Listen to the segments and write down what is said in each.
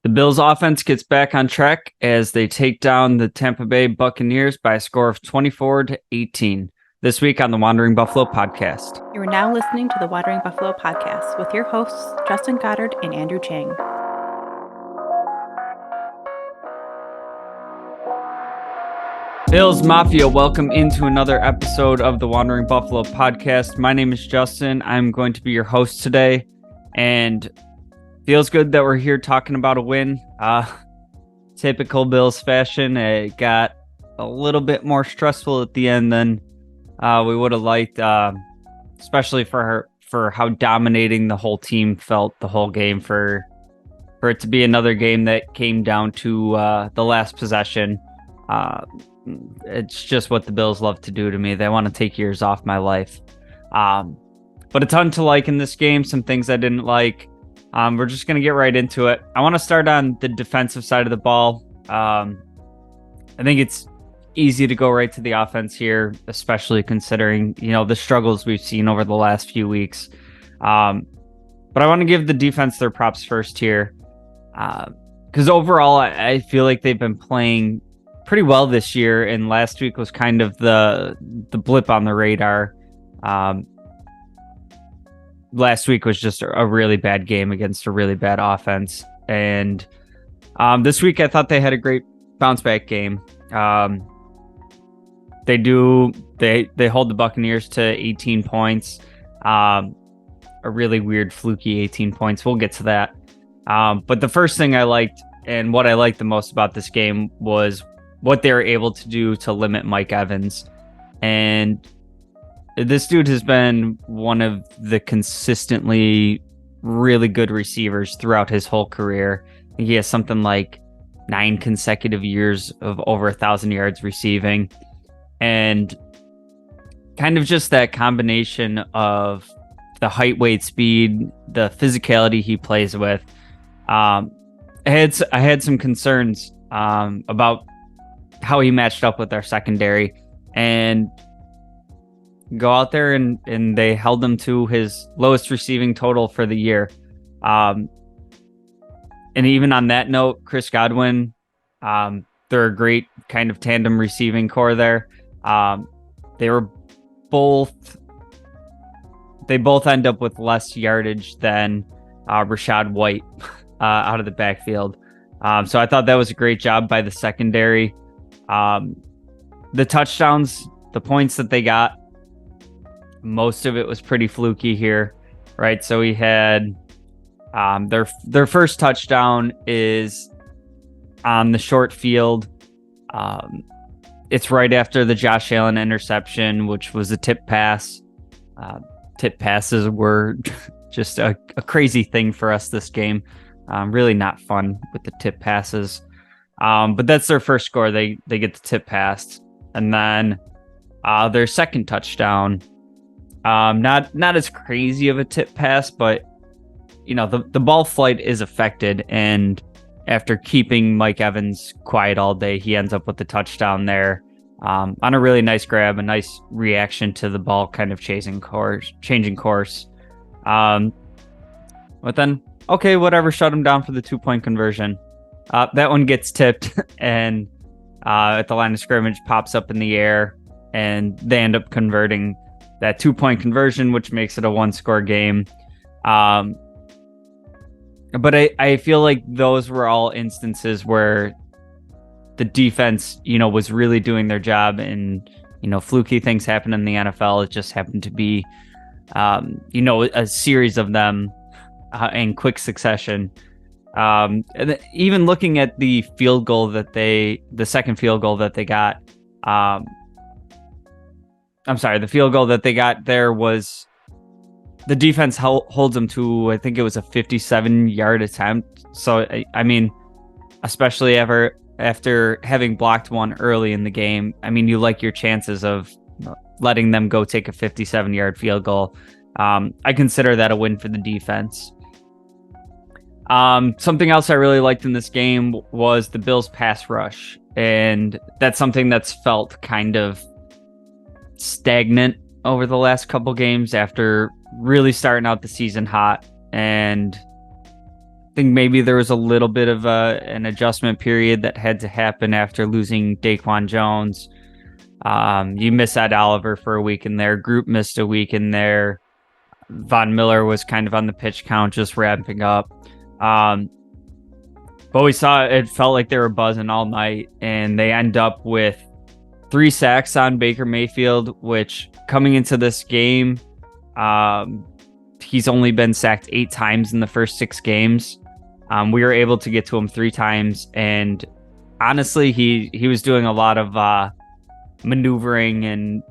The Bills offense gets back on track as they take down the Tampa Bay Buccaneers by a score of 24-18. This week on the Wandering Buffalo podcast. You are now listening to the Wandering Buffalo podcast with your hosts, Justin Goddard and Andrew Chang. Bills Mafia, welcome into another episode of the Wandering Buffalo podcast. My name is Justin. I'm going to be your host today, and feels good that we're here talking about a win. Typical Bills fashion. It got a little bit more stressful at the end than we would have liked, especially for how dominating the whole team felt the whole game. For it to be another game that came down to the last possession. It's just what the Bills love to do to me. They want to take years off my life. But a ton to like in this game. Some things I didn't like. We're just going to get right into it. I want to start on the defensive side of the ball. I think it's easy to go right to the offense here, especially considering, the struggles we've seen over the last few weeks. But I want to give the defense their props first here. Because overall, I feel like they've been playing pretty well this year, and last week was kind of the blip on the radar. Last week was just a really bad game against a really bad offense. And this week I thought they had a great bounce back game. They hold the Buccaneers to 18 points. A really weird fluky 18 points. We'll get to that. But the first thing I liked, and what I liked the most about this game, was what they were able to do to limit Mike Evans. And this dude has been one of the consistently really good receivers throughout his whole career. He has something like 9 consecutive years of over 1,000 yards receiving. And kind of just that combination of the height, weight, speed, the physicality he plays with. I had some concerns about how he matched up with our secondary, and go out there and they held him to his lowest receiving total for the year. And even on that note, Chris Godwin, they're a great kind of tandem receiving core there. They both end up with less yardage than Rachaad White out of the backfield. So I thought that was a great job by the secondary. The touchdowns, the points that they got, most of it was pretty fluky here, right? So we had their first touchdown is on the short field. It's right after the Josh Allen interception, which was a tip pass. Tip passes were just a crazy thing for us this game. Really not fun with the tip passes. But that's their first score. They get the tip pass. And then their second touchdown, not as crazy of a tip pass, but the ball flight is affected, and after keeping Mike Evans quiet all day, he ends up with the touchdown there on a really nice grab, a nice reaction to the ball kind of changing course. But then, okay, whatever, shut him down for the 2-point conversion. That one gets tipped, and at the line of scrimmage pops up in the air, and they end up converting that 2-point conversion, which makes it a 1-score game. But I feel like those were all instances where the defense, was really doing their job, and, fluky things happen in the NFL. It just happened to be, a series of them in quick succession. And even looking at the second field goal that they got, the field goal that they got there was the defense holds them to, I think it was a 57-yard attempt. So, especially after having blocked one early in the game, you like your chances of letting them go take a 57-yard field goal. I consider that a win for the defense. Something else I really liked in this game was the Bills' pass rush, and that's something that's felt kind of stagnant over the last couple games after really starting out the season hot. And think maybe there was a little bit of an adjustment period that had to happen after losing Daquan Jones. You miss Ed Oliver for a week in there. Group missed a week in there. Von Miller was kind of on the pitch count, just ramping up. But we saw it felt like they were buzzing all night, and they end up with 3 sacks on Baker Mayfield, which coming into this game, he's only been sacked 8 times in the first 6 games. We were able to get to him 3 times, and honestly, he was doing a lot of maneuvering, and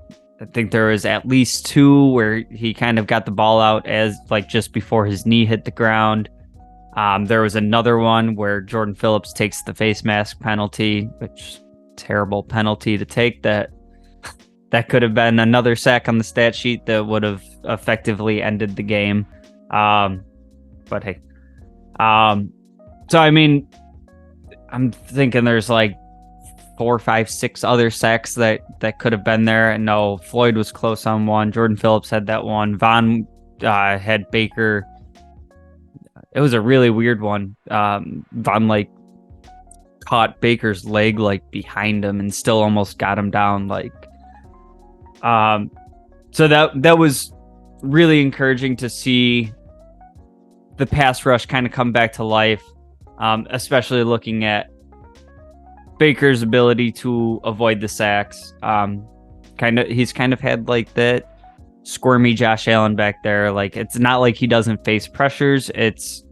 I think there was at least 2 where he kind of got the ball out as like just before his knee hit the ground. There was another one where Jordan Phillips takes the face mask penalty, which terrible penalty to take. That could have been another sack on the stat sheet that would have effectively ended the game. But hey, so I mean, I'm thinking there's like 4, 5, 6 other sacks that could have been there. And no, Floyd was close on one. Jordan Phillips had that one. Von had Baker. It was a really weird one. Von like caught Baker's leg like behind him and still almost got him down. Like, so that was really encouraging to see the pass rush kind of come back to life, especially looking at Baker's ability to avoid the sacks. He's kind of had like that squirmy Josh Allen back there. Like, it's not like he doesn't face pressures.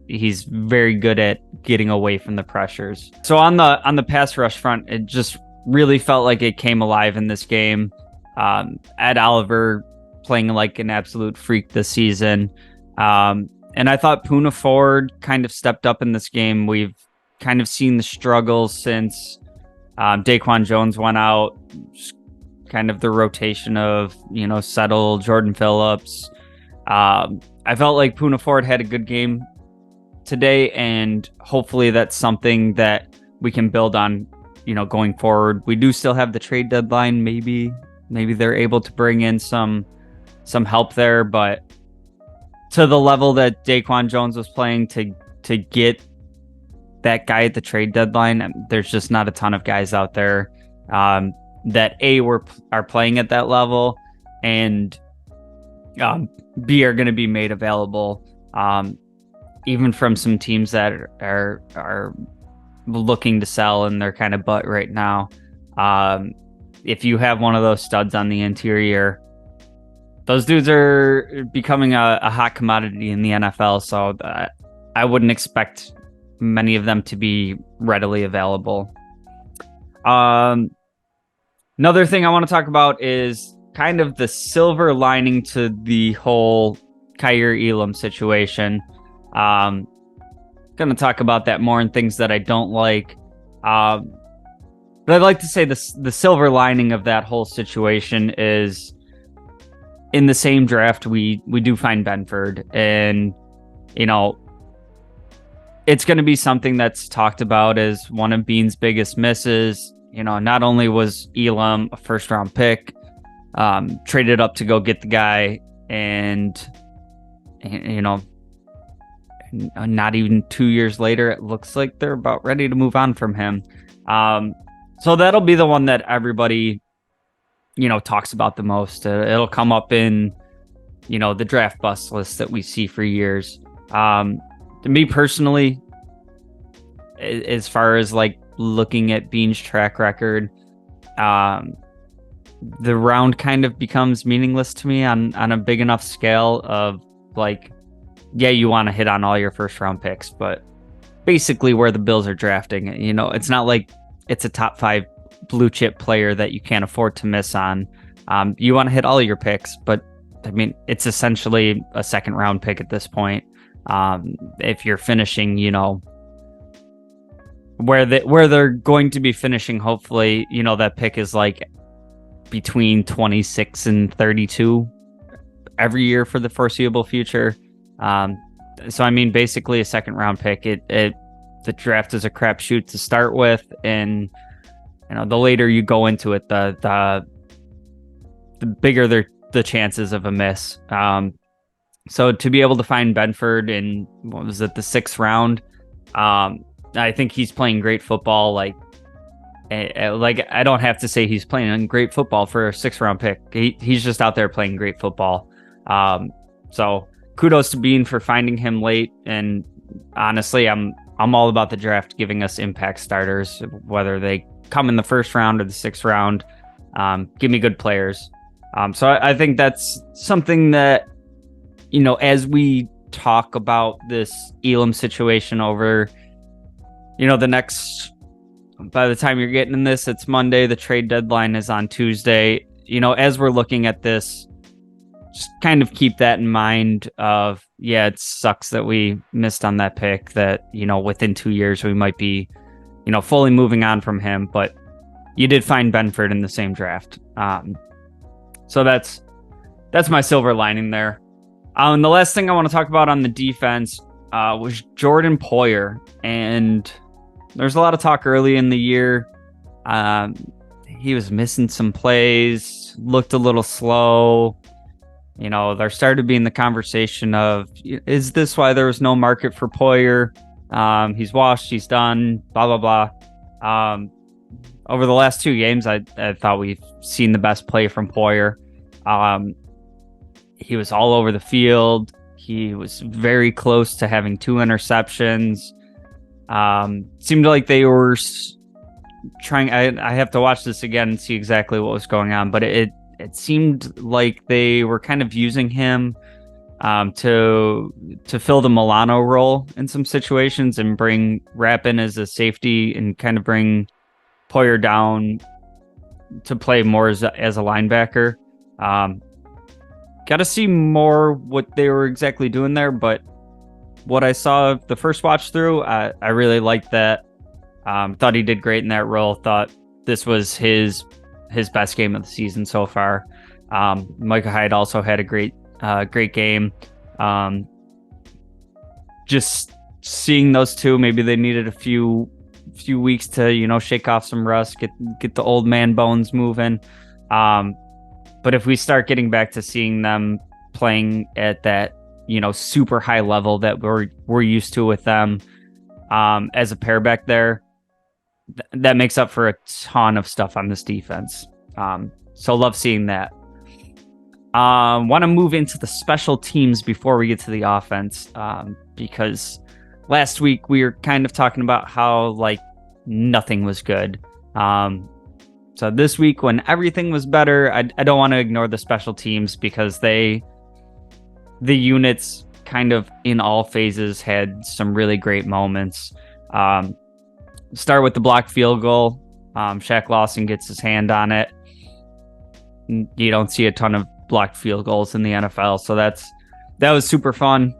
He's very good at getting away from the pressures. So on the pass rush front, it just really felt like it came alive in this game. Ed Oliver playing like an absolute freak this season. And I thought Poona Ford kind of stepped up in this game. We've kind of seen the struggles since Daquan Jones went out. Just kind of the rotation of, Settle, Jordan Phillips. I felt like Poona Ford had a good game today, and hopefully that's something that we can build on, going forward. We do still have the trade deadline. Maybe they're able to bring in some help there, but to the level that Daquan Jones was playing to get that guy at the trade deadline, there's just not a ton of guys out there that are playing at that level, and B are going to be made available, even from some teams that are looking to sell in their kind of butt right now. If you have one of those studs on the interior, those dudes are becoming a hot commodity in the NFL. So I wouldn't expect many of them to be readily available. Another thing I want to talk about is kind of the silver lining to the whole Kaiir Elam situation. Going to talk about that more and things that I don't like. But I'd like to say the silver lining of that whole situation is in the same draft, we do find Benford, and, it's going to be something that's talked about as one of Bean's biggest misses. Not only was Elam a first round pick, traded up to go get the guy, and not even 2 years later, it looks like they're about ready to move on from him. So that'll be the one that everybody, talks about the most. It'll come up in, the draft bust list that we see for years. To me personally, as far as like looking at Bean's track record, the round kind of becomes meaningless to me on a big enough scale of like, yeah, you want to hit on all your first round picks, but basically where the Bills are drafting, it's not like it's a top 5 blue chip player that you can't afford to miss on. You want to hit all your picks, but I mean, it's essentially a second round pick at this point. If you're finishing, where they're going to be finishing, hopefully, that pick is like between 26 and 32 every year for the foreseeable future. So I mean, basically a second round pick. The draft is a crapshoot to start with, and the later you go into it, the bigger the chances of a miss. So to be able to find Benford in, what was it, the 6th round, I think he's playing great football. Like I don't have to say he's playing great football for a 6th-round pick. He's just out there playing great football. So kudos to Bean for finding him late. And honestly, I'm all about the draft giving us impact starters, whether they come in the 1st round or the 6th round. Give me good players. So I think that's something that, as we talk about this Elam situation over, the next, by the time you're getting in this, it's Monday. The trade deadline is on Tuesday. As we're looking at this, just kind of keep that in mind of, it sucks that we missed on that pick, that, within 2 years we might be, fully moving on from him. But you did find Benford in the same draft. So that's my silver lining there. And the last thing I want to talk about on the defense was Jordan Poyer. And there's a lot of talk early in the year. He was missing some plays, looked a little slow. There started being the conversation of, is this why there was no market for Poyer? He's washed, he's done, blah, blah, blah. Over the last 2 games, I thought we've seen the best play from Poyer. He was all over the field. He was very close to having 2 interceptions. Seemed like they were trying. I have to watch this again and see exactly what was going on, but it seemed like they were kind of using him to fill the Milano role in some situations and bring Rapp in as a safety and kind of bring Poyer down to play more as a linebacker. Got to see more what they were exactly doing there, but what I saw the first watch through, I really liked that. Thought he did great in that role. Thought this was his best game of the season so far. Micah Hyde also had a great game. Just seeing those two, maybe they needed a few weeks to shake off some rust, get the old man bones moving. But if we start getting back to seeing them playing at that super high level that we're used to with them as a pair back there, that makes up for a ton of stuff on this defense. So love seeing that. Want to move into the special teams before we get to the offense, because last week we were kind of talking about how nothing was good. So this week, when everything was better, I don't want to ignore the special teams, because the units kind of in all phases had some really great moments. Start with the blocked field goal. Shaq Lawson gets his hand on it. You don't see a ton of blocked field goals in the NFL, so that was super fun.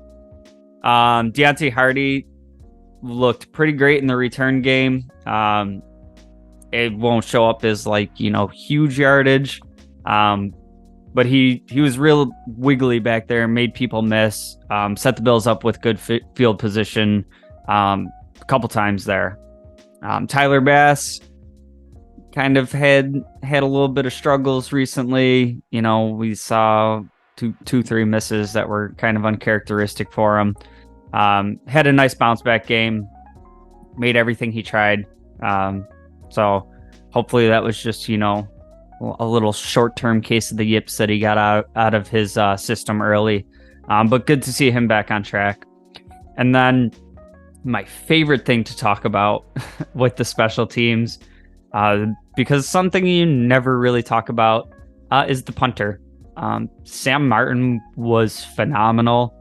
Deontay Hardy looked pretty great in the return game. It won't show up as huge yardage, but he was real wiggly back there, made people miss, set the Bills up with good field position a couple times there. Tyler Bass kind of had a little bit of struggles recently. We saw two, 3 misses that were kind of uncharacteristic for him. Had a nice bounce back game, made everything he tried. So hopefully that was just, a little short-term case of the yips that he got out of his system early. But good to see him back on track. And then my favorite thing to talk about with the special teams, because something you never really talk about is the punter. Sam Martin was phenomenal.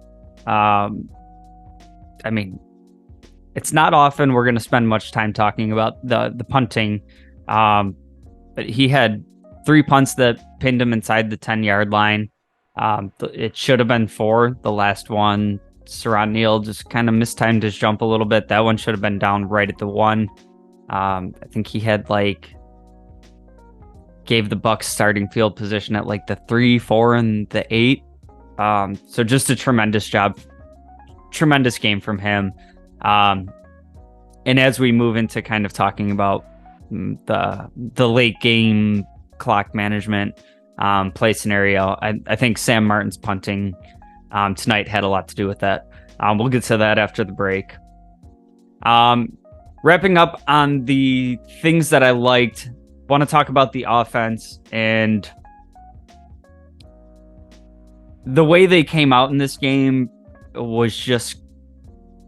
It's not often we're going to spend much time talking about the punting, but he had 3 punts that pinned him inside the 10-yard line. It should have been 4. The last one, Saran Neal just kind of mistimed his jump a little bit. That one should have been down right at the 1. I think he had gave the Bucs starting field position at the 3, 4, and the 8. So just a tremendous job. Tremendous game from him. And as we move into kind of talking about the late game clock management play scenario, I think Sam Martin's punting tonight had a lot to do with that. We'll get to that after the break. Wrapping up on the things that I liked, want to talk about the offense and the way they came out in this game was just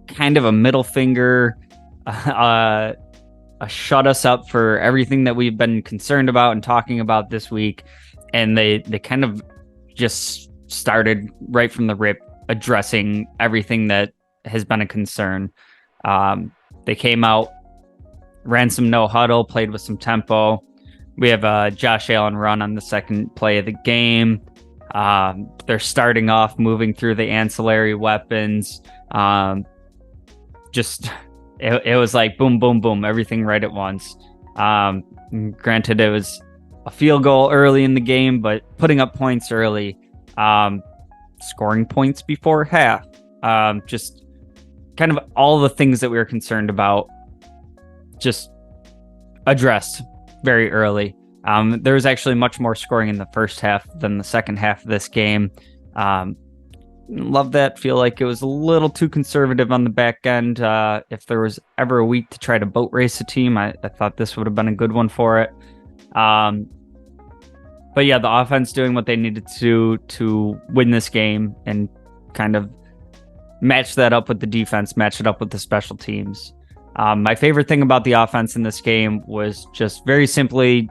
kind of a middle finger, a shut us up for everything that we've been concerned about and talking about this week. And they kind of just started right from the rip addressing everything that has been a concern. They came out, ran some no huddle, played with some tempo. We have a Josh Allen run on the second play of the game. They're starting off moving through the ancillary weapons. It was like boom, boom, boom, everything right at once. Granted, it was a field goal early in the game, but putting up points early, scoring points before half, just kind of all the things that we were concerned about, just addressed very early. There was actually much more scoring in the first half than the second half of this game. Love that. Feel like it was a little too conservative on the back end. If there was ever a week to try to boat race a team, I thought this would have been a good one for it. But yeah, the offense doing what they needed to win this game and kind of match that up with the defense, match it up with the special teams. My favorite thing about the offense in this game was just very simply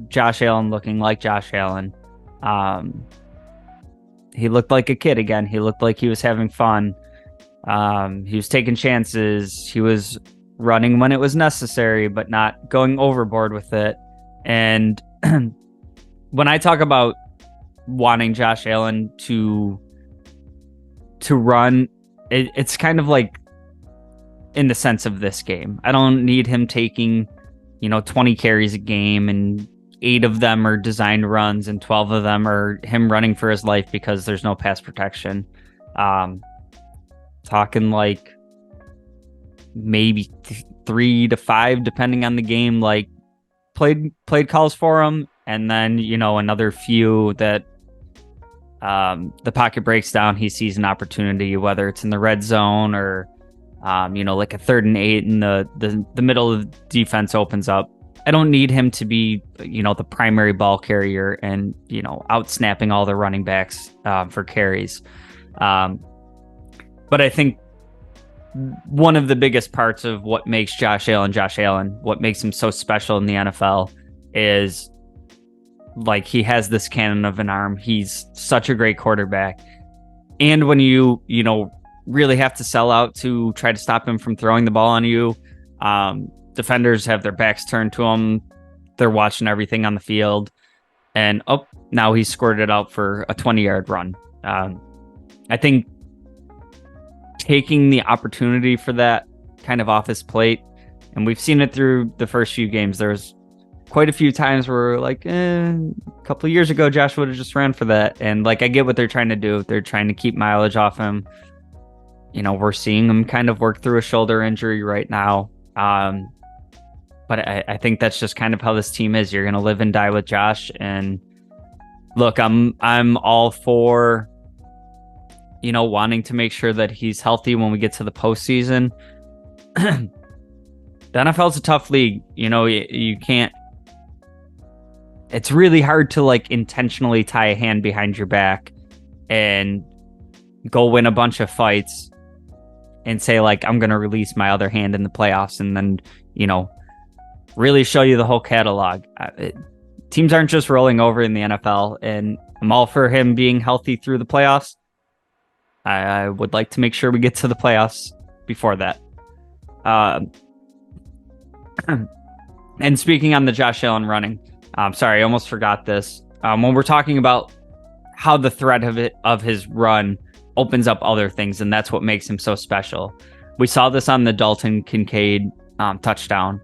Josh Allen looking like Josh Allen. He looked like a kid again. He looked like he was having fun. He was taking chances. He was running when it was necessary, but not going overboard with it. And when I talk about wanting Josh Allen to run, it's kind of like in the sense of this game. I don't need him taking, 20 carries a game and 8 of them are designed runs and 12 of them are him running for his life because there's no pass protection. Talking like maybe 3 to 5, depending on the game, like played calls for him. And then, another few that the pocket breaks down. He sees an opportunity, whether it's in the red zone or, like a 3rd and 8 and the middle of the defense opens up. I don't need him to be, the primary ball carrier and, out snapping all the running backs for carries. But I think one of the biggest parts of what makes Josh Allen, what makes him so special in the NFL is like he has this cannon of an arm. He's such a great quarterback. And when you really have to sell out to try to stop him from throwing the ball on you, defenders have their backs turned to him. They're watching everything on the field. And now he's scored it out for a 20-yard run. I think taking the opportunity for that kind of off his plate, and we've seen it through the first few games. There's quite a few times where we're like, a couple of years ago, Josh would have just ran for that. And like, I get what they're trying to do. They're trying to keep mileage off him. We're seeing him kind of work through a shoulder injury right now. But I think that's just kind of how this team is. You're going to live and die with Josh. And look, I'm all for, wanting to make sure that he's healthy when we get to the postseason. The NFL's a tough league. You can't. It's really hard to like intentionally tie a hand behind your back and go win a bunch of fights and say like, I'm going to release my other hand in the playoffs and then, really show you the whole catalog. Teams aren't just rolling over in the NFL, and I'm all for him being healthy through the playoffs. I would like to make sure we get to the playoffs before that. And speaking on the Josh Allen running, sorry, I almost forgot this. When we're talking about how the threat of his run opens up other things, and that's what makes him so special. We saw this on the Dalton Kincaid touchdown.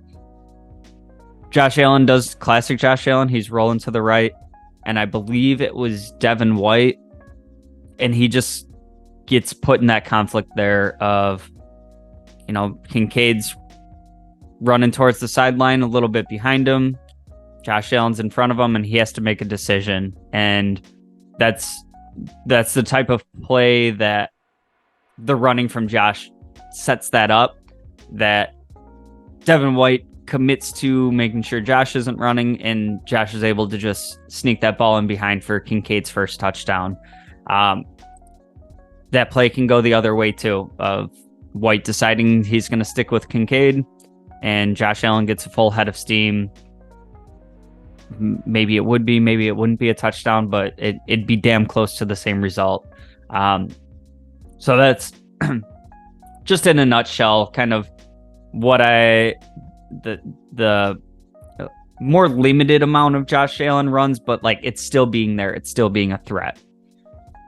Josh Allen does classic Josh Allen. He's rolling to the right, and I believe it was Devin White, and he just gets put in that conflict there of, Kincaid's running towards the sideline a little bit behind him. Josh Allen's in front of him, and he has to make a decision. And that's the type of play that the running from Josh sets that up. that Devin White commits to making sure Josh isn't running, and Josh is able to just sneak that ball in behind for Kincaid's first touchdown. That play can go the other way too, of White deciding he's going to stick with Kincaid, and Josh Allen gets a full head of steam. Maybe it would be, maybe it wouldn't be a touchdown, but it'd be damn close to the same result. So that's just in a nutshell, kind of what the more limited amount of Josh Allen runs, but like it's still being there. It's still being a threat.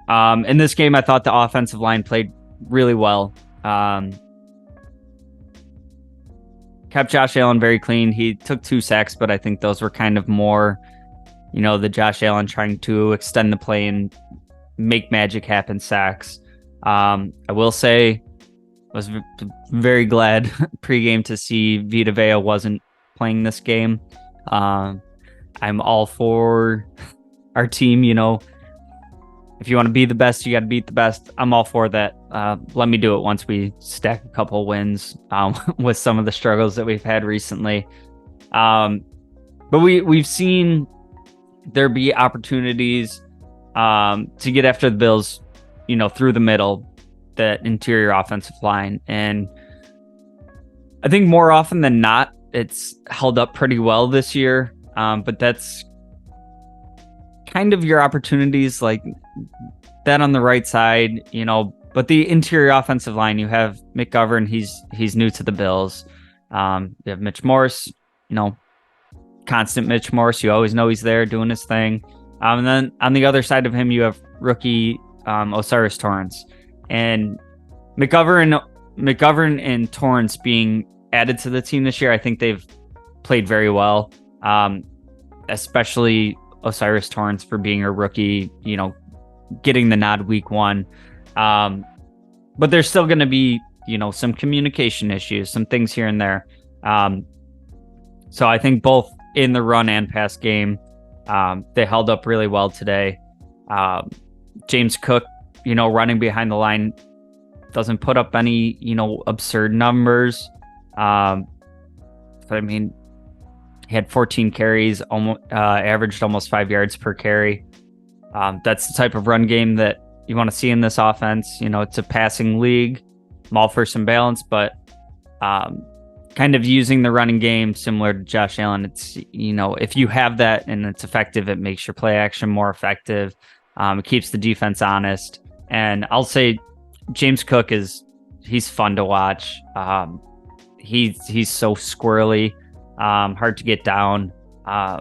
In this game, I thought the offensive line played really well. Kept Josh Allen very clean. He took 2 sacks, but I think those were kind of more, the Josh Allen trying to extend the play and make magic happen sacks. I will say I was very glad pregame to see Vita Vea wasn't playing this game. I'm all for our team, if you want to be the best, you got to beat the best. I'm all for that. Let me do it once we stack a couple wins with some of the struggles that we've had recently. But we've seen there be opportunities to get after the Bills, through the middle, that interior offensive line. And I think more often than not, it's held up pretty well this year. But that's kind of your opportunities, like that on the right side, but the interior offensive line, you have McGovern, he's new to the Bills. You have Mitch Morse, constant Mitch Morse. You always know he's there doing his thing. And then on the other side of him, you have rookie Osiris Torrance. And McGovern and Torrance being added to the team this year, I think they've played very well, especially Osiris Torrance for being a rookie, getting the nod week 1. But there's still going to be, some communication issues, some things here and there. So I think both in the run and pass game, they held up really well today. James Cook, running behind the line, doesn't put up any, absurd numbers. But I mean, he had 14 carries, averaged almost 5 yards per carry. That's the type of run game that you want to see in this offense. It's a passing league. I'm all for some balance, but kind of using the running game similar to Josh Allen. It's, if you have that and it's effective, it makes your play action more effective. It keeps the defense honest. And I'll say James Cook he's fun to watch. He's so squirrely. Hard to get down. I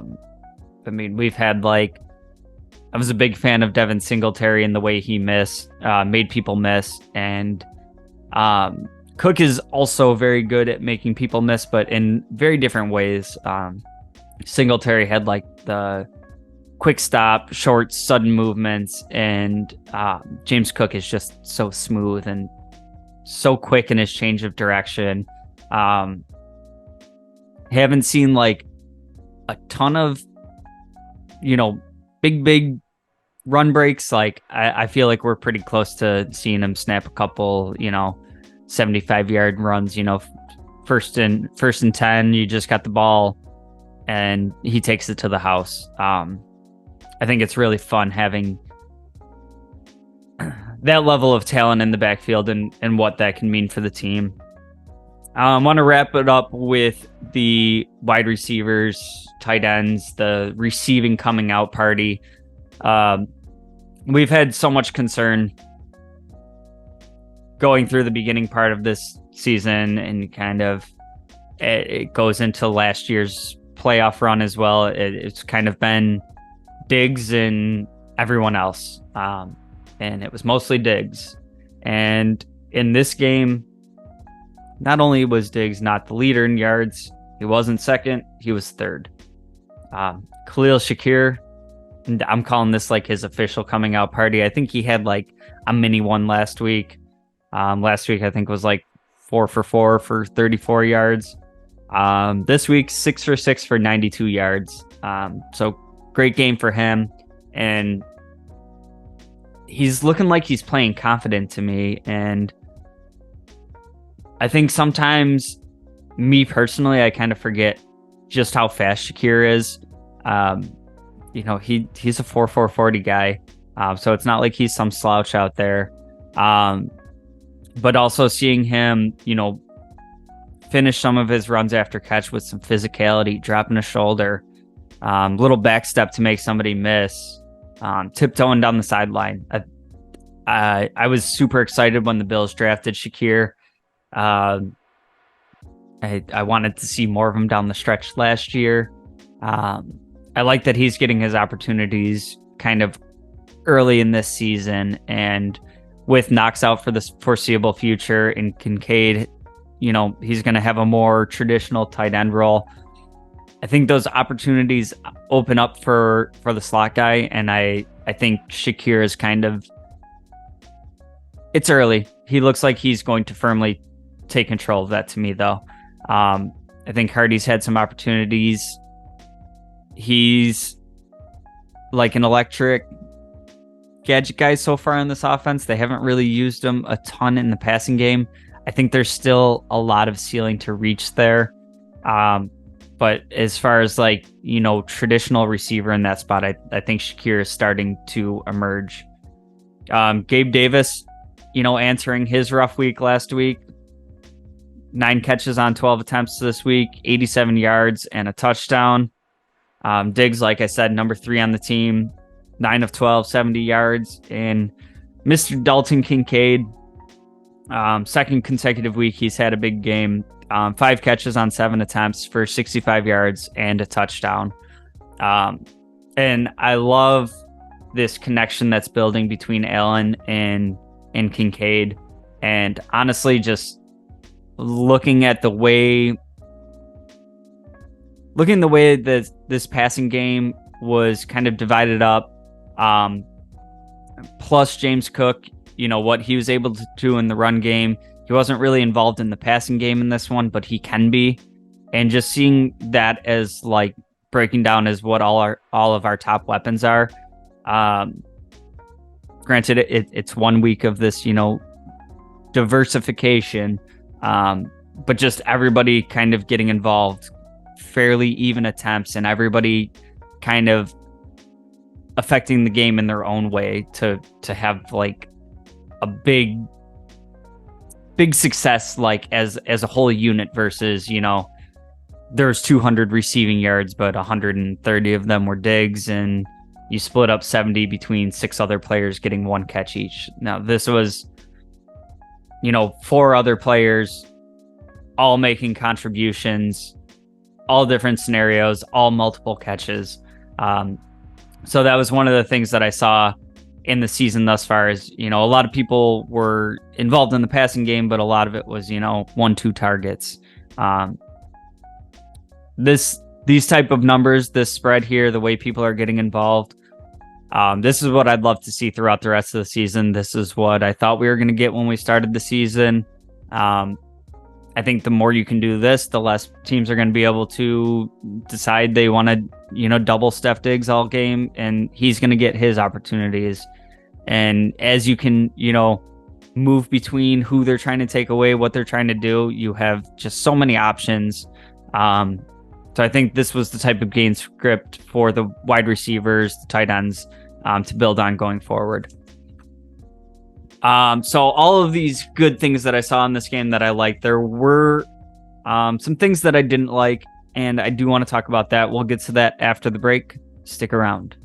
mean, we've had I was a big fan of Devin Singletary and the way he made people miss. And Cook is also very good at making people miss, but in very different ways. Singletary had the quick stop, short, sudden movements, and James Cook is just so smooth and so quick in his change of direction. Haven't seen a ton of big run breaks. I feel like we're pretty close to seeing him snap a couple 75-yard runs. First and 10, you just got the ball and he takes it to the house. I think it's really fun having that level of talent in the backfield and what that can mean for the team. I want to wrap it up with the wide receivers, tight ends, the receiving coming out party. We've had so much concern going through the beginning part of this season, and kind of it goes into last year's playoff run as well. It's kind of been Diggs and everyone else. And it was mostly Diggs. And in this game, not only was Diggs not the leader in yards, he wasn't second, he was third. Khalil Shakir, and I'm calling this his official coming out party. I think he had a mini one last week. Last week I think was 4 for 4 for 34 yards. This week 6 for 6 for 92 yards. So great game for him, and he's looking like he's playing confident to me. And I think sometimes, me personally, I kind of forget just how fast Shakir is. He's a 4.4 40 guy, so it's not like he's some slouch out there. But also seeing him, finish some of his runs after catch with some physicality, dropping a shoulder, little back step to make somebody miss, tiptoeing down the sideline. I was super excited when the Bills drafted Shakir. I wanted to see more of him down the stretch last year. I like that he's getting his opportunities kind of early in this season, and with Knox out for the foreseeable future and Kincaid, he's going to have a more traditional tight end role. I think those opportunities open up for the slot guy, and I think Shakir is it's early. He looks like he's going to firmly take control of that to me, though. I think Hardy's had some opportunities. He's like an electric gadget guy so far in this offense. They haven't really used him a ton in the passing game. I think there's still a lot of ceiling to reach there. But as far as traditional receiver in that spot, I think Shakir is starting to emerge. Gabe Davis, answering his rough week last week. 9 catches on 12 attempts this week, 87 yards and a touchdown. Diggs, like I said, number 3 on the team, 9 of 12, 70 yards. And Mr. Dalton Kincaid, second consecutive week he's had a big game. 5 catches on 7 attempts for 65 yards and a touchdown. And I love this connection that's building between Allen and Kincaid. And honestly, just looking the way that this passing game was kind of divided up, plus James Cook, what he was able to do in the run game. He wasn't really involved in the passing game in this one, but he can be. And just seeing that as breaking down as what all of our top weapons are. Granted, it's 1 week of this, diversification, but just everybody kind of getting involved, fairly even attempts, and everybody kind of affecting the game in their own way to have a big success as a whole unit versus there's 200 receiving yards, but 130 of them were Diggs, and you split up 70 between 6 other players getting 1 catch each. Now this was 4 other players all making contributions, all different scenarios, all multiple catches. So that was one of the things that I saw in the season thus far is, a lot of people were involved in the passing game, but a lot of it was, 1-2 targets. These type of numbers, this spread here, the way people are getting involved, this is what I'd love to see throughout the rest of the season. This is what I thought we were going to get when we started the season. I think the more you can do this, the less teams are going to be able to decide they want to, double Steph Diggs all game, and he's going to get his opportunities. And as you can, move between who they're trying to take away, what they're trying to do, you have just so many options. So I think this was the type of game script for the wide receivers, the tight ends, to build on going forward. So all of these good things that I saw in this game that I liked, there were some things that I didn't like, and I do want to talk about that. We'll get to that after the break. Stick around.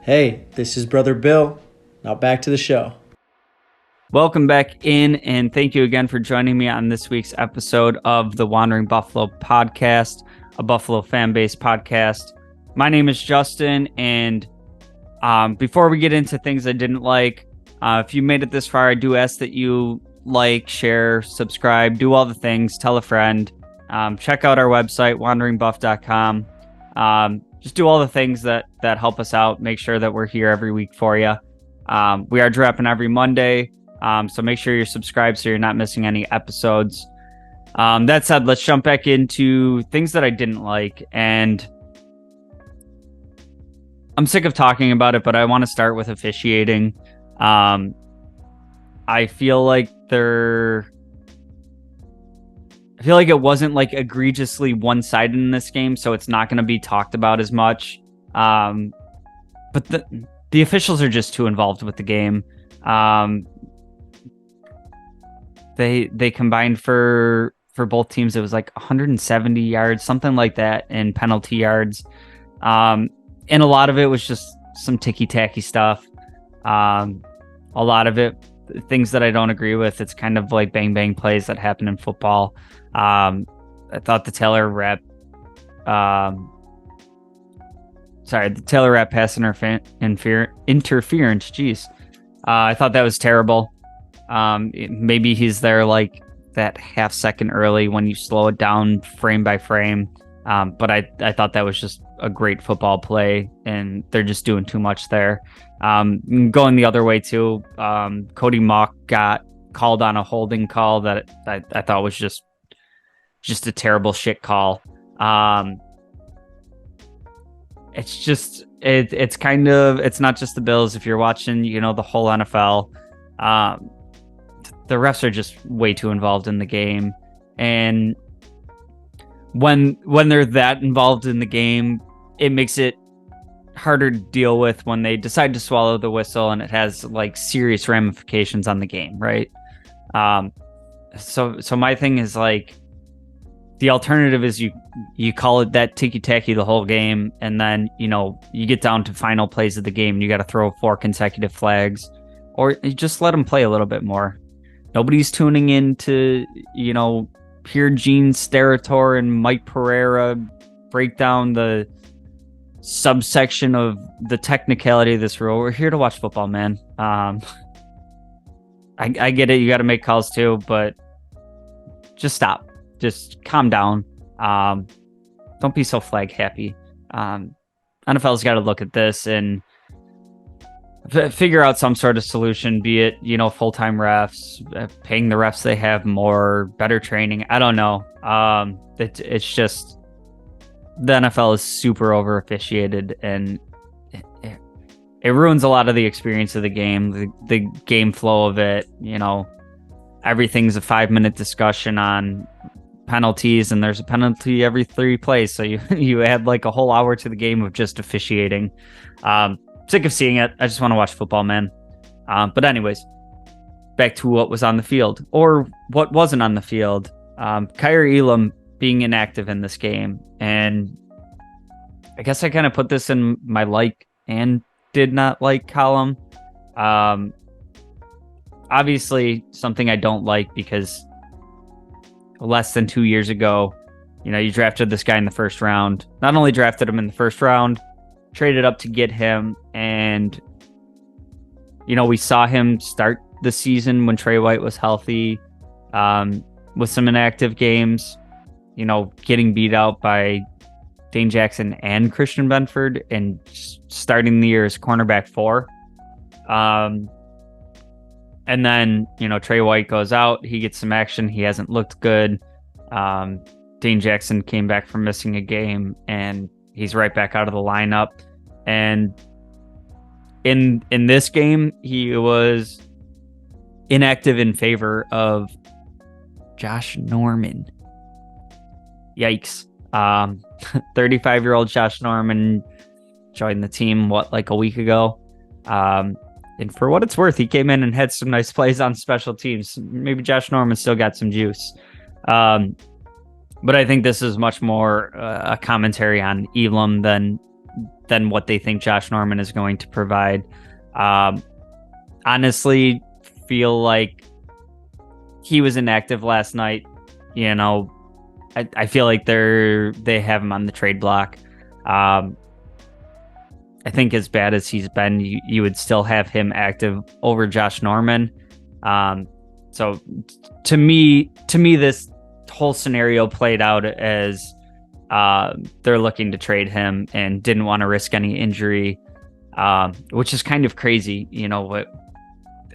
Hey, this is Brother Bill. Now back to the show. Welcome back in, and thank you again for joining me on this week's episode of the Wandering Buffalo podcast, a Buffalo FAMBase podcast. My name is Justin, and before we get into things I didn't like, if you made it this far, I do ask that you like, share, subscribe, do all the things, tell a friend, check out our website, wanderingbuff.com. Just do all the things that help us out, make sure that we're here every week for you. We are dropping every Monday. So make sure you're subscribed so you're not missing any episodes. That said, let's jump back into things that I didn't like. And I'm sick of talking about it, but I want to start with officiating. I feel like there I feel like it wasn't like egregiously one-sided in this game, so it's not going to be talked about as much. But the officials are just too involved with the game. They combined for both teams. It was like 170 yards, something like that, in penalty yards. And a lot of it was just some ticky-tacky stuff. A lot of it, things that I don't agree with. It's kind of like bang-bang plays that happen in football. I thought the Taylor Rapp pass interference. Jeez. I thought that was terrible. Maybe he's there like that half second early when you slow it down frame by frame. But I thought that was just a great football play, and they're just doing too much there. Going the other way too, Cody Mock got called on a holding call that I thought was just a terrible shit call. It's kind of, it's not just the Bills. If you're watching, the whole NFL, the refs are just way too involved in the game. And when they're that involved in the game, it makes it harder to deal with when they decide to swallow the whistle and it has like serious ramifications on the game, right? So my thing is like, the alternative is you call it that ticky-tacky the whole game, and then, you get down to final plays of the game and you got to throw 4 consecutive flags, or you just let them play a little bit more. Nobody's tuning in to, hear Gene Steratore and Mike Pereira break down the subsection of the technicality of this rule. We're here to watch football, man. I get it. You got to make calls too, but just stop. Just calm down. Don't be so flag happy. NFL's got to look at this and figure out some sort of solution, be it, full-time refs, paying the refs they have more, better training. I don't know. It's just, the NFL is super over officiated, and it ruins a lot of the experience of the game, the game flow of it. Everything's a 5-minute discussion on penalties, and there's a penalty every 3 plays, so you add like a whole hour to the game of just officiating. Sick of seeing it. I just want to watch football, man. But anyways, back to what was on the field, or what wasn't on the field. Kaiir Elam being inactive in this game, and I guess I kind of put this in my like and did not like column. Obviously something I don't like, because less than 2 years ago, you drafted this guy in the first round. Not only drafted him in the first round, traded up to get him, and we saw him start the season when Trey White was healthy, with some inactive games, getting beat out by Dane Jackson and Christian Benford, and starting the year as cornerback 4. And then, Trey White goes out, he gets some action, he hasn't looked good. Dane Jackson came back from missing a game, and he's right back out of the lineup. And in this game, he was inactive in favor of Josh Norman. Yikes. 35-year-old Josh Norman joined the team, like a week ago. And for what it's worth, he came in and had some nice plays on special teams. Maybe Josh Norman still got some juice. But I think this is much more a commentary on Elam than what they think Josh Norman is going to provide. Honestly, feel like he was inactive last night. I feel like they have him on the trade block. I think as bad as he's been, you would still have him active over Josh Norman. So to me, this whole scenario played out as they're looking to trade him and didn't want to risk any injury, which is kind of crazy.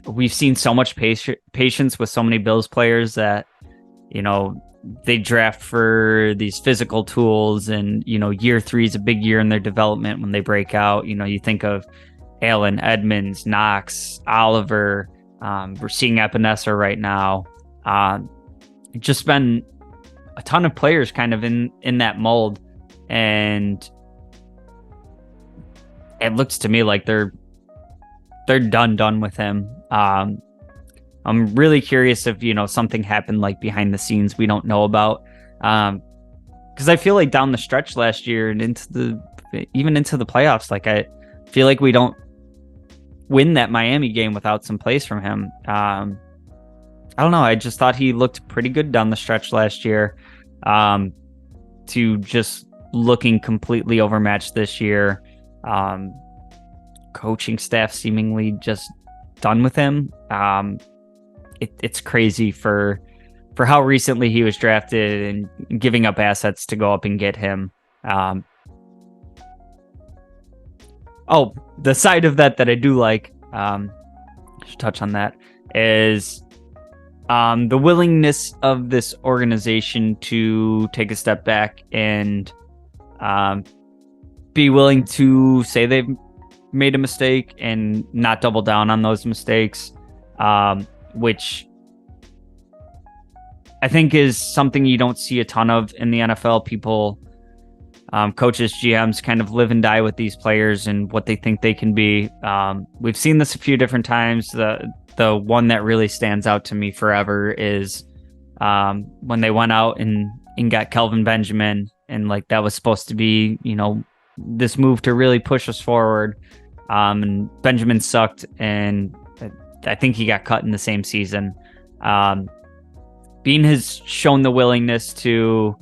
We've seen so much patience with so many Bills players that, they draft for these physical tools, and, year 3 is a big year in their development when they break out. You think of Allen, Edmonds, Knox, Oliver. We're seeing Epinesa right now. Just been a ton of players kind of in that mold, and it looks to me like they're done with him. I'm really curious if, something happened like behind the scenes we don't know about. Because I feel like down the stretch last year and even into the playoffs, like I feel like we don't win that Miami game without some plays from him. I don't know. I just thought he looked pretty good down the stretch last year, to just looking completely overmatched this year. Coaching staff seemingly just done with him. It's crazy for how recently he was drafted and giving up assets to go up and get him. The side of that I do like, should touch on that, is the willingness of this organization to take a step back and be willing to say they've made a mistake and not double down on those mistakes, which I think is something you don't see a ton of in the NFL. People, coaches, GMs kind of live and die with these players and what they think they can be. We've seen this a few different times. The one that really stands out to me forever is when they went out and got Kelvin Benjamin, and like that was supposed to be, this move to really push us forward. And Benjamin sucked, and I think he got cut in the same season. Bean has shown the willingness to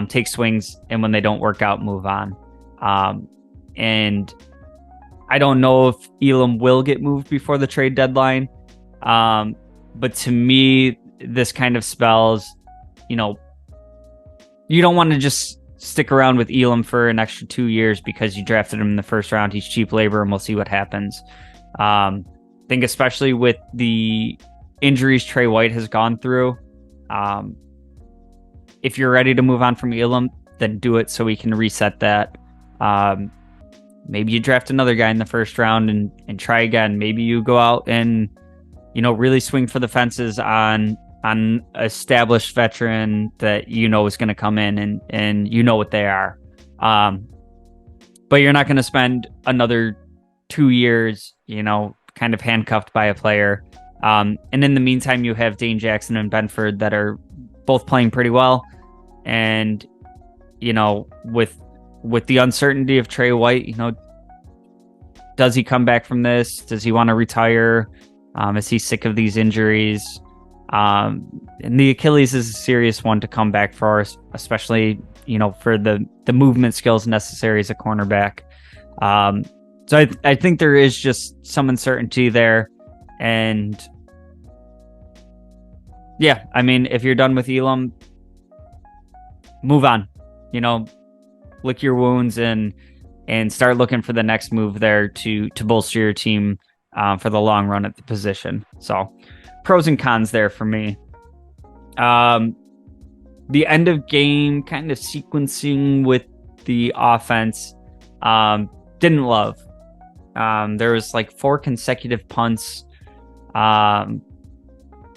take swings, and when they don't work out, move on. And I don't know if Elam will get moved before the trade deadline. But to me, this kind of spells, you don't want to just stick around with Elam for an extra 2 years because you drafted him in the first round. He's cheap labor, and we'll see what happens. I think especially with the injuries Trey White has gone through, if you're ready to move on from Elam, then do it so we can reset that. Maybe you draft another guy in the first round and try again. Maybe you go out and, really swing for the fences on established veteran that is going to come in and what they are. But you're not going to spend another 2 years, kind of handcuffed by a player. And in the meantime, you have Dane Jackson and Benford that are both playing pretty well. And, with the uncertainty of Trey White, does he come back from this? Does he want to retire? Is he sick of these injuries? And the Achilles is a serious one to come back for us, especially, for the movement skills necessary as a cornerback. So I think there is just some uncertainty there. And yeah, I mean, if you're done with Elam, move on, lick your wounds and start looking for the next move there to bolster your team for the long run at the position. So pros and cons there for me. The end of game kind of sequencing with the offense, didn't love. There was like 4 consecutive punts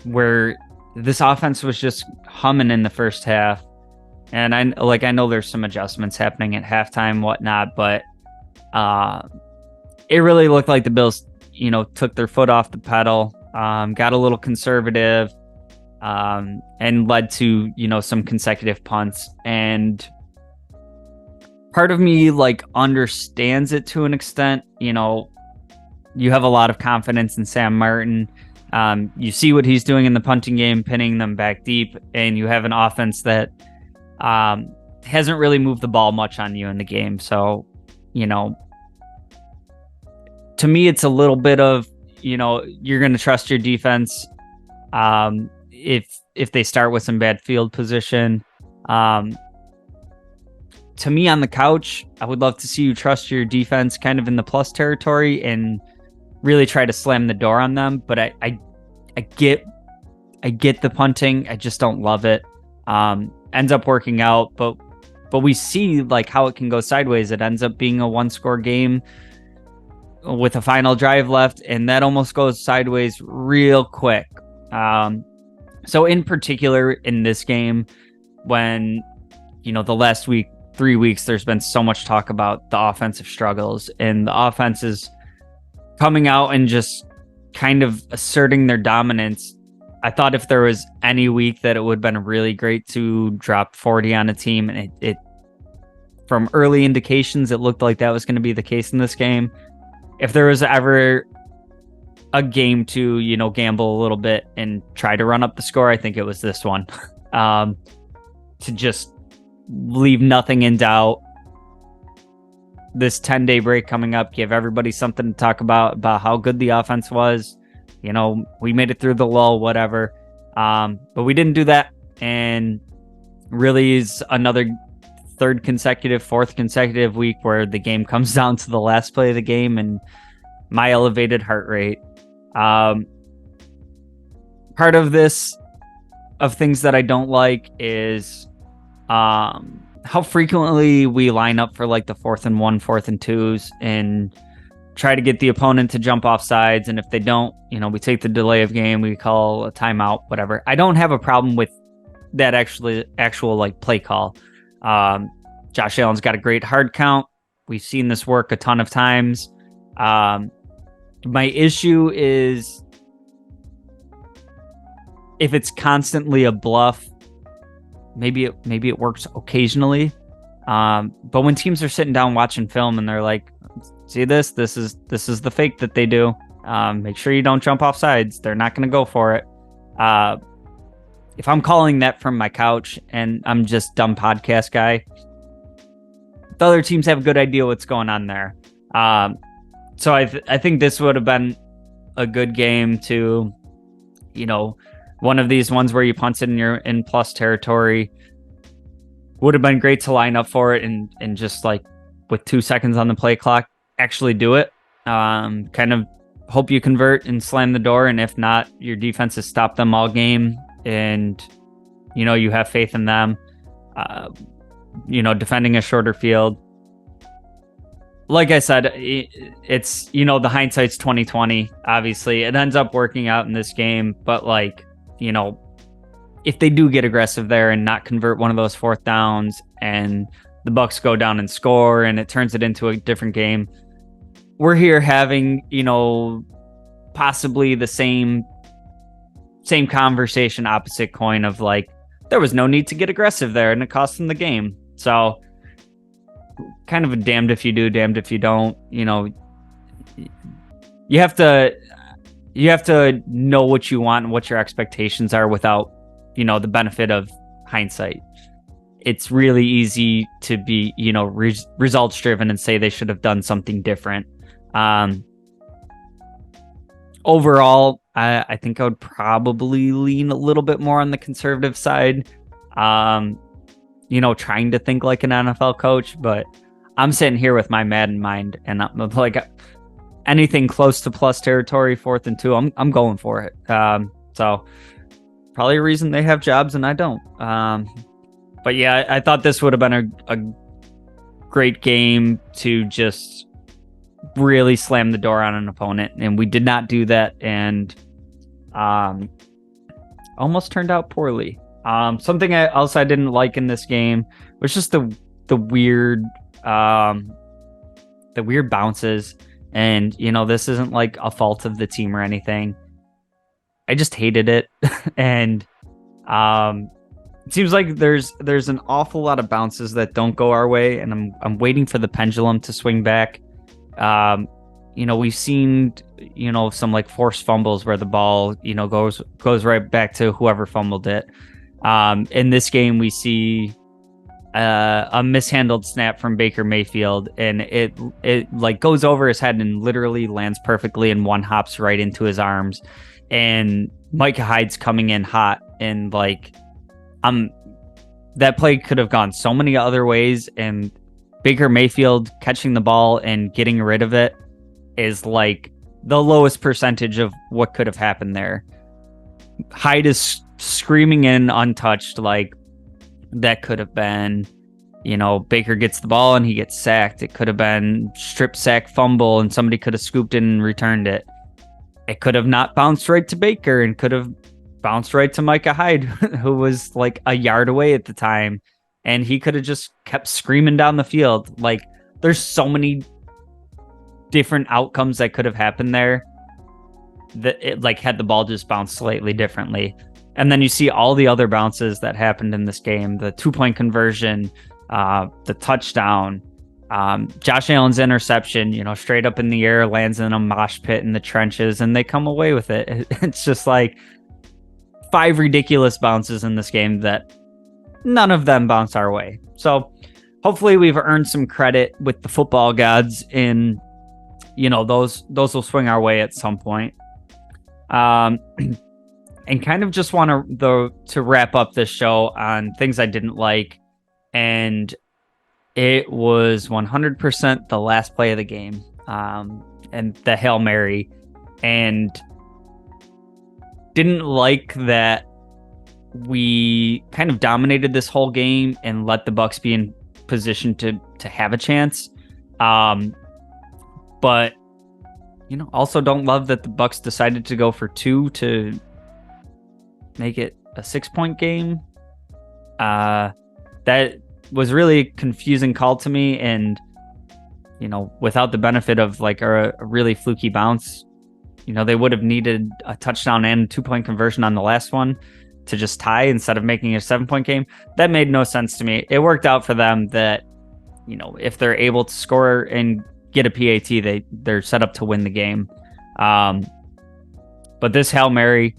where this offense was just humming in the first half. And I know there's some adjustments happening at halftime, whatnot, but it really looked like the Bills, took their foot off the pedal, got a little conservative, and led to, some consecutive punts. And part of me understands it to an extent. You have a lot of confidence in Sam Martin. You see what he's doing in the punting game, pinning them back deep, and you have an offense that hasn't really moved the ball much on you in the game. So, to me, it's a little bit of, you're going to trust your defense. If they start with some bad field position, to me on the couch, I would love to see you trust your defense kind of in the plus territory and really try to slam the door on them. But I get the punting. I just don't love it. Ends up working out, but we see how it can go sideways. It ends up being a 1-score game with a final drive left, and that almost goes sideways real quick. So in particular in this game, when, the last 3 weeks, there's been so much talk about the offensive struggles, and the offense is coming out and just kind of asserting their dominance. I thought if there was any week that it would have been really great to drop 40 on a team, and it from early indications, it looked like that was going to be the case in this game. If there was ever a game to, gamble a little bit and try to run up the score, I think it was this one. To just leave nothing in doubt. This 10-day break coming up, give everybody something to talk about how good the offense was. We made it through the lull, whatever. But we didn't do that. And really is another fourth consecutive week where the game comes down to the last play of the game and my elevated heart rate. Part of things that I don't like is how frequently we line up for like the 4th and 1, 4th and 2s and try to get the opponent to jump off sides. And if they don't, we take the delay of game, we call a timeout, whatever. I don't have a problem with that actual like play call. Josh Allen's got a great hard count. We've seen this work a ton of times. My issue is if it's constantly a bluff, maybe it works occasionally. But when teams are sitting down watching film and they're like, see this is the fake that they do. Make sure you don't jump off sides. They're not going to go for it. If I'm calling that from my couch and I'm just dumb podcast guy, the other teams have a good idea what's going on there. So I think this would have been a good game to, one of these ones where you punt it and you're in plus territory. Would have been great to line up for it and just like with 2 seconds on the play clock, actually do it. Kind of hope you convert and slam the door. And if not, your defense has stopped them all game and, you have faith in them. Defending a shorter field. Like I said, it's, the hindsight's 2020, obviously. It ends up working out in this game, but like, if they do get aggressive there and not convert one of those 4th downs and the Bucs go down and score and it turns it into a different game, we're here having, possibly the same conversation, opposite coin of like, there was no need to get aggressive there and it cost them the game. So kind of a damned if you do, damned if you don't. You have to know what you want and what your expectations are without, the benefit of hindsight. It's really easy to be, results driven and say they should have done something different. Overall, I think I would probably lean a little bit more on the conservative side. Trying to think like an NFL coach, but I'm sitting here with my Madden mind and I'm like, anything close to plus territory, 4th and 2, I'm going for it. So probably a reason they have jobs and I don't. But yeah, I thought this would have been a great game to just really slam the door on an opponent, and we did not do that, and almost turned out poorly. Something else I didn't like in this game was just the weird bounces. And, this isn't like a fault of the team or anything. I just hated it. And it seems like there's an awful lot of bounces that don't go our way. And I'm waiting for the pendulum to swing back. We've seen, some like forced fumbles where the ball, goes right back to whoever fumbled it. In this game, we see a mishandled snap from Baker Mayfield, and it like goes over his head and literally lands perfectly and one hops right into his arms. And Micah Hyde's coming in hot, and like that play could have gone so many other ways, and Baker Mayfield catching the ball and getting rid of it is like the lowest percentage of what could have happened there. Hyde is screaming in untouched, like that could have been, Baker gets the ball and he gets sacked. It could have been strip sack fumble and somebody could have scooped in and returned it. It could have not bounced right to Baker and could have bounced right to Micah Hyde, who was like a yard away at the time, and he could have just kept screaming down the field. Like, there's so many different outcomes that could have happened there that it, like, had the ball just bounced slightly differently. And then you see all the other bounces that happened in this game, the 2-point conversion, the touchdown, Josh Allen's interception, straight up in the air, lands in a mosh pit in the trenches, and they come away with it. It's just like 5 ridiculous bounces in this game that none of them bounce our way. So hopefully we've earned some credit with the football gods, and those will swing our way at some point. And kind of just want to wrap up this show on things I didn't like, and it was 100% the last play of the game, and the Hail Mary, and didn't like that we kind of dominated this whole game and let the Bucs be in position to have a chance. But also don't love that the Bucs decided to go for 2 to make it a 6-point game. That was really a confusing call to me, and without the benefit of like a really fluky bounce, they would have needed a touchdown and 2-point conversion on the last one to just tie instead of making it a 7-point game. That made no sense to me. It worked out for them that if they're able to score and get a PAT, they're set up to win the game. But this Hail Mary,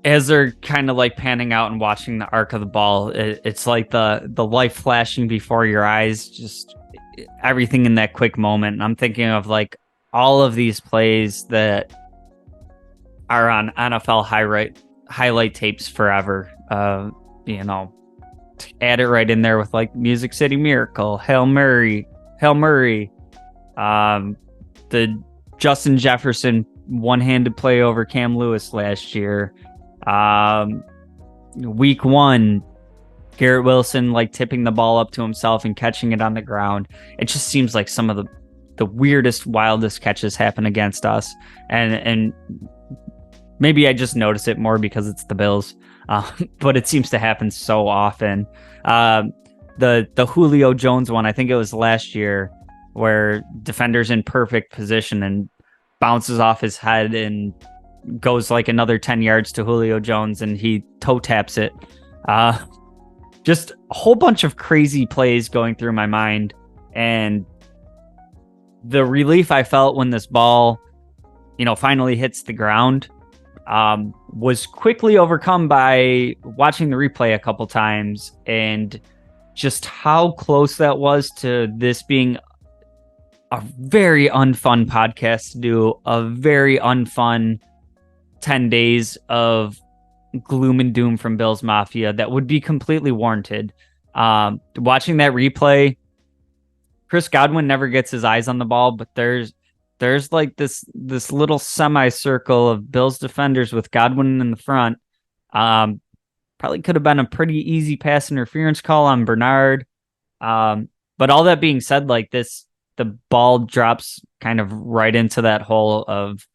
as they're kind of like panning out and watching the arc of the ball, it's like the life flashing before your eyes, just everything in that quick moment. And I'm thinking of like all of these plays that are on NFL highlight tapes forever. Add it right in there with like Music City Miracle, Hail Mary, the Justin Jefferson one-handed play over Cam Lewis last year. Week 1, Garrett Wilson like tipping the ball up to himself and catching it on the ground. It just seems like some of the weirdest, wildest catches happen against us, and maybe I just notice it more because it's the Bills, but it seems to happen so often. The Julio Jones one, I think it was last year, where defender's in perfect position and bounces off his head and goes like another 10 yards to Julio Jones, and he toe taps it. Just a whole bunch of crazy plays going through my mind, and the relief I felt when this ball, finally hits the ground, was quickly overcome by watching the replay a couple times, and just how close that was to this being a very unfun podcast to do, a very unfun 10 days of gloom and doom from Bills Mafia that would be completely warranted. Watching that replay, Chris Godwin never gets his eyes on the ball, but there's like this little semicircle of Bills defenders with Godwin in the front. Probably could have been a pretty easy pass interference call on Bernard. But all that being said, like the ball drops kind of right into that hole of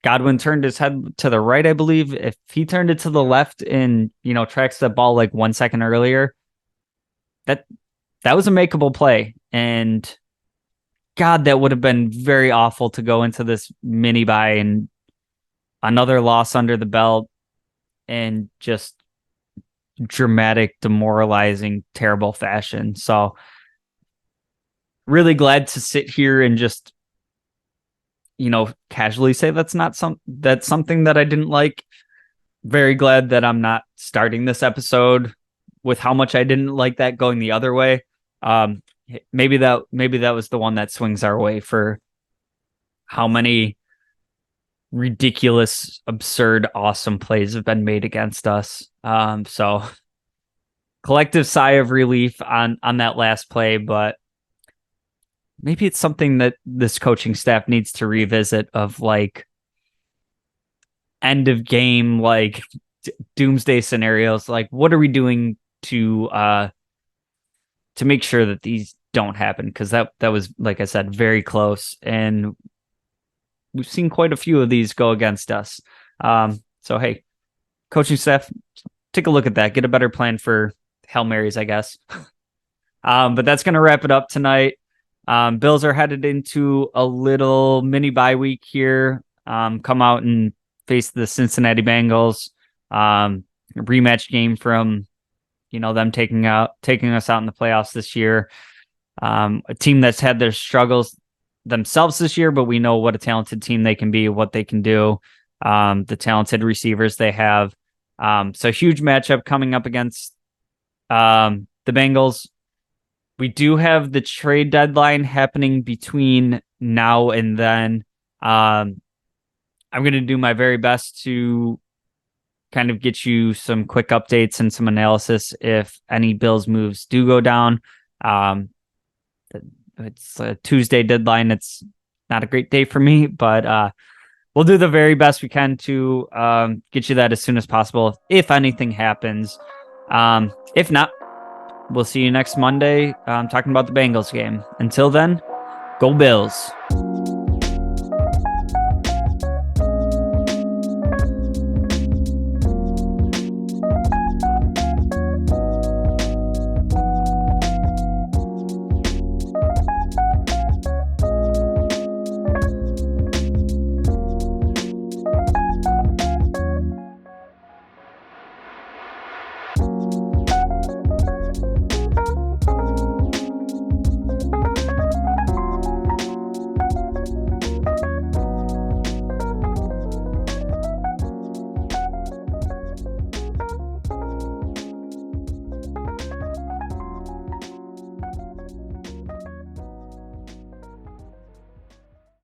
Godwin turned his head to the right, I believe. If he turned it to the left and, tracks the ball like 1 second earlier, that was a makeable play. And God, that would have been very awful to go into this mini bye and another loss under the belt and just dramatic, demoralizing, terrible fashion. So really glad to sit here and just, casually say that's something that I didn't like. Very glad that I'm not starting this episode with how much I didn't like that going the other way. Maybe that was the one that swings our way for how many ridiculous, absurd, awesome plays have been made against us. So collective sigh of relief on that last play, but maybe it's something that this coaching staff needs to revisit, of like end of game, like doomsday scenarios. Like, what are we doing to make sure that these don't happen? Because that was, like I said, very close, and we've seen quite a few of these go against us. So, hey, coaching staff, take a look at that. Get a better plan for Hail Marys, I guess. But that's going to wrap it up tonight. Bills are headed into a little mini bye week here. Come out and face the Cincinnati Bengals. Rematch game from, them taking us out in the playoffs this year. A team that's had their struggles themselves this year, but we know what a talented team they can be, what they can do, the talented receivers they have. So huge matchup coming up against the Bengals. We do have the trade deadline happening between now and then. I'm going to do my very best to kind of get you some quick updates and some analysis if any Bills moves do go down. It's a Tuesday deadline. It's not a great day for me, but we'll do the very best we can to get you that as soon as possible if anything happens. If not, we'll see you next Monday talking about the Bengals game. Until then, go Bills.